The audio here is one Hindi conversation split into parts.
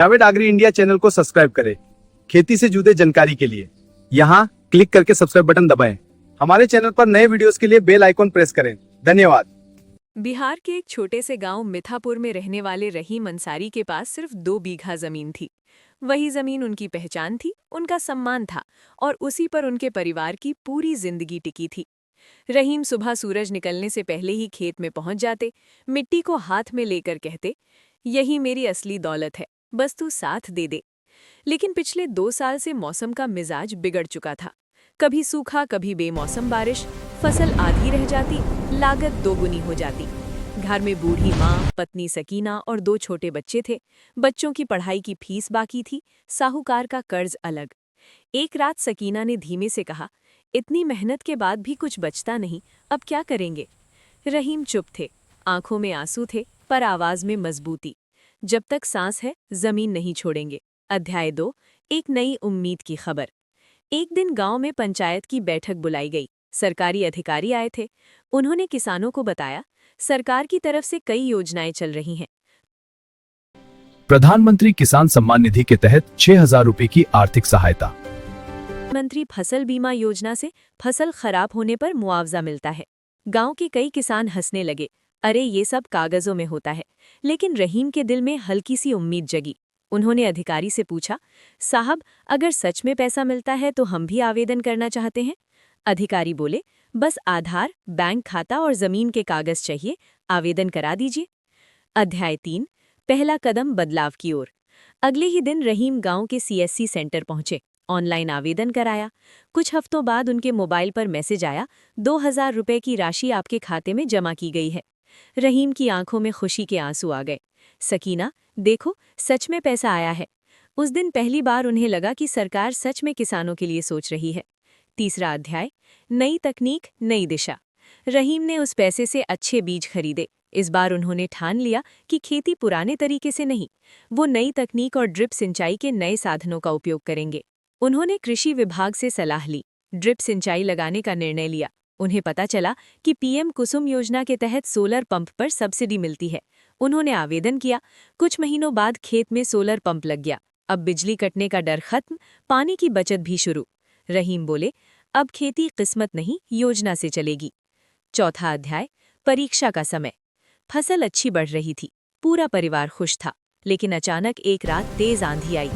जावेद आगरी इंडिया चैनल को सब्सक्राइब करें खेती से जुड़े जानकारी के लिए। यहाँ क्लिक करके सब्सक्राइब बटन दबाएं। हमारे चैनल पर नए वीडियोस के लिए बेल आइकॉन प्रेस करें। धन्यवाद। बिहार के एक छोटे से गांव मिथापुर में रहने वाले रहीम अंसारी के पास सिर्फ 2 बीघा जमीन थी। वही जमीन उनकी पहचान थी, उनका सम्मान था और उसी पर उनके परिवार की पूरी जिंदगी टिकी थी। रहीम सुबह सूरज निकलने से पहले ही खेत में पहुंच जाते, मिट्टी को हाथ में लेकर कहते, यही मेरी असली दौलत है, बस तू साथ दे दे। लेकिन पिछले 2 साल से मौसम का मिजाज बिगड़ चुका था। कभी सूखा, कभी बेमौसम बारिश, फसल आधी रह जाती, लागत दोगुनी हो जाती। घर में बूढ़ी माँ, पत्नी सकीना और 2 छोटे बच्चे थे। बच्चों की पढ़ाई की फीस बाकी थी, साहूकार का कर्ज अलग। एक रात सकीना ने धीमे से कहा, इतनी मेहनत के बाद भी कुछ बचता नहीं, अब क्या करेंगे? रहीम चुप थे, आंखों में आंसू थे, पर आवाज में मजबूती। जब तक सांस है, जमीन नहीं छोड़ेंगे। अध्याय 2, एक नई उम्मीद की खबर। एक दिन गांव में पंचायत की बैठक बुलाई गई। सरकारी अधिकारी आए थे। उन्होंने किसानों को बताया, सरकार की तरफ से कई योजनाएं चल रही हैं। प्रधानमंत्री किसान सम्मान निधि के तहत 6,000 रुपए की आर्थिक सहायता। मंत्री फसल बीमा योजना से फसल खराब होने पर मुआवजा मिलता है। गांव के कई किसान हंसने लगे, अरे ये सब कागजों में होता है। लेकिन रहीम के दिल में हल्की सी उम्मीद जगी। उन्होंने अधिकारी से पूछा, साहब, अगर सच में पैसा मिलता है तो हम भी आवेदन करना चाहते हैं। अधिकारी बोले, बस आधार, बैंक खाता और जमीन के कागज चाहिए, आवेदन करा दीजिए। अध्याय 3, पहला कदम बदलाव की ओर। अगले ही दिन रहीम गांव के CSC सेंटर पहुंचे, ऑनलाइन आवेदन कराया। कुछ हफ्तों बाद उनके मोबाइल पर मैसेज आया, 2,000 रुपए की राशि आपके खाते में जमा की गई है। रहीम की आंखों में खुशी के आंसू आ गए। सकीना, देखो, सच में पैसा आया है। उस दिन पहली बार उन्हें लगा कि सरकार सच में किसानों के लिए सोच रही है। तीसरा अध्याय, नई तकनीक, नई दिशा। रहीम ने उस पैसे से अच्छे बीज खरीदे। इस बार उन्होंने ठान लिया कि खेती पुराने तरीके से नहीं, वो नई तकनीक और ड्रिप सिंचाई के नए साधनों का उपयोग करेंगे। उन्होंने कृषि विभाग से सलाह ली, ड्रिप सिंचाई लगाने का निर्णय लिया। उन्हें पता चला कि PM कुसुम योजना के तहत सोलर पंप पर सब्सिडी मिलती है। उन्होंने आवेदन किया। कुछ महीनों बाद खेत में सोलर पंप लग गया। अब बिजली कटने का डर खत्म, पानी की बचत भी शुरू। रहीम बोले, अब खेती किस्मत नहीं, योजना से चलेगी। चौथा अध्याय, परीक्षा का समय। फसल अच्छी बढ़ रही थी, पूरा परिवार खुश था। लेकिन अचानक एक रात तेज आंधी आई,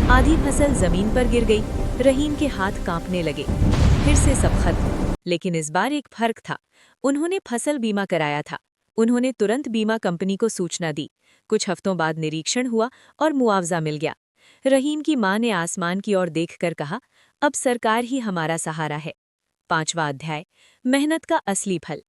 आधी फसल जमीन पर गिर गई। रहीम के हाथ कांपने लगे। फिर से सब खत्म। लेकिन इस बार एक फर्क था, उन्होंने फसल बीमा कराया था। उन्होंने तुरंत बीमा कंपनी को सूचना दी। कुछ हफ्तों बाद निरीक्षण हुआ और मुआवजा मिल गया। रहीम की मां ने आसमान की ओर देखकर कहा, अब सरकार ही हमारा सहारा है। पांचवा अध्याय, मेहनत का असली फल।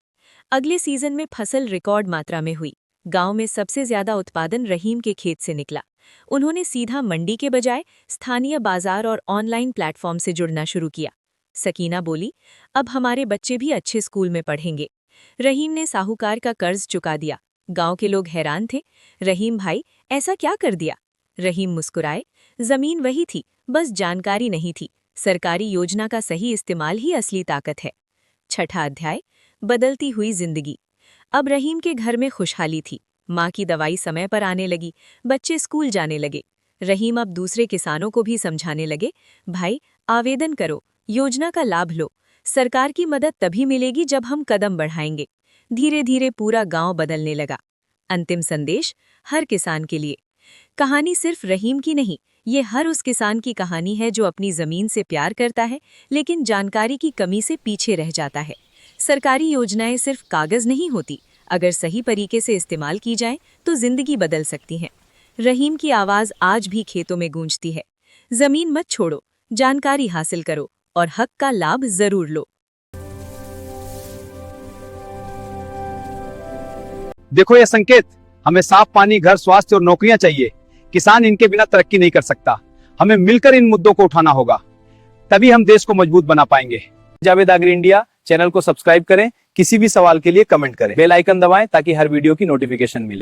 अगले सीजन में फसल रिकॉर्ड मात्रा में हुई। गांव में सबसे ज्यादा उत्पादन रहीम के खेत से निकला। उन्होंने सीधा मंडी के बजाय स्थानीय बाजार और ऑनलाइन प्लेटफॉर्म से जुड़ना शुरू किया। सकीना बोली, अब हमारे बच्चे भी अच्छे स्कूल में पढ़ेंगे। रहीम ने साहूकार का कर्ज चुका दिया। गांव के लोग हैरान थे, रहीम भाई, ऐसा क्या कर दिया? रहीम मुस्कुराए, जमीन वही थी, बस जानकारी नहीं थी। सरकारी योजना का सही इस्तेमाल ही असली ताकत है। छठा अध्याय, बदलती हुई जिंदगी। अब रहीम के घर में खुशहाली थी। माँ की दवाई समय पर आने लगी, बच्चे स्कूल जाने लगे। रहीम अब दूसरे किसानों को भी समझाने लगे, भाई, आवेदन करो, योजना का लाभ लो। सरकार की मदद तभी मिलेगी जब हम कदम बढ़ाएंगे। धीरे धीरे पूरा गांव बदलने लगा। अंतिम संदेश, हर किसान के लिए। कहानी सिर्फ रहीम की नहीं, ये हर उस किसान की कहानी है जो अपनी जमीन से प्यार करता है, लेकिन जानकारी की कमी से पीछे रह जाता है। सरकारी योजनाएं सिर्फ कागज नहीं होती, अगर सही तरीके से इस्तेमाल की जाए तो जिंदगी बदल सकती हैं। रहीम की आवाज आज भी खेतों में गूंजती है, जमीन मत छोड़ो, जानकारी हासिल करो और हक का लाभ जरूर लो। देखो ये संकेत, हमें साफ पानी, घर, स्वास्थ्य और नौकरियां चाहिए। किसान इनके बिना तरक्की नहीं कर सकता। हमें मिलकर इन मुद्दों को उठाना होगा, तभी हम देश को मजबूत बना पाएंगे। जावेद आगरी इंडिया चैनल को सब्सक्राइब करें। किसी भी सवाल के लिए कमेंट करें। बेल आइकन दबाएं ताकि हर वीडियो की नोटिफिकेशन मिले।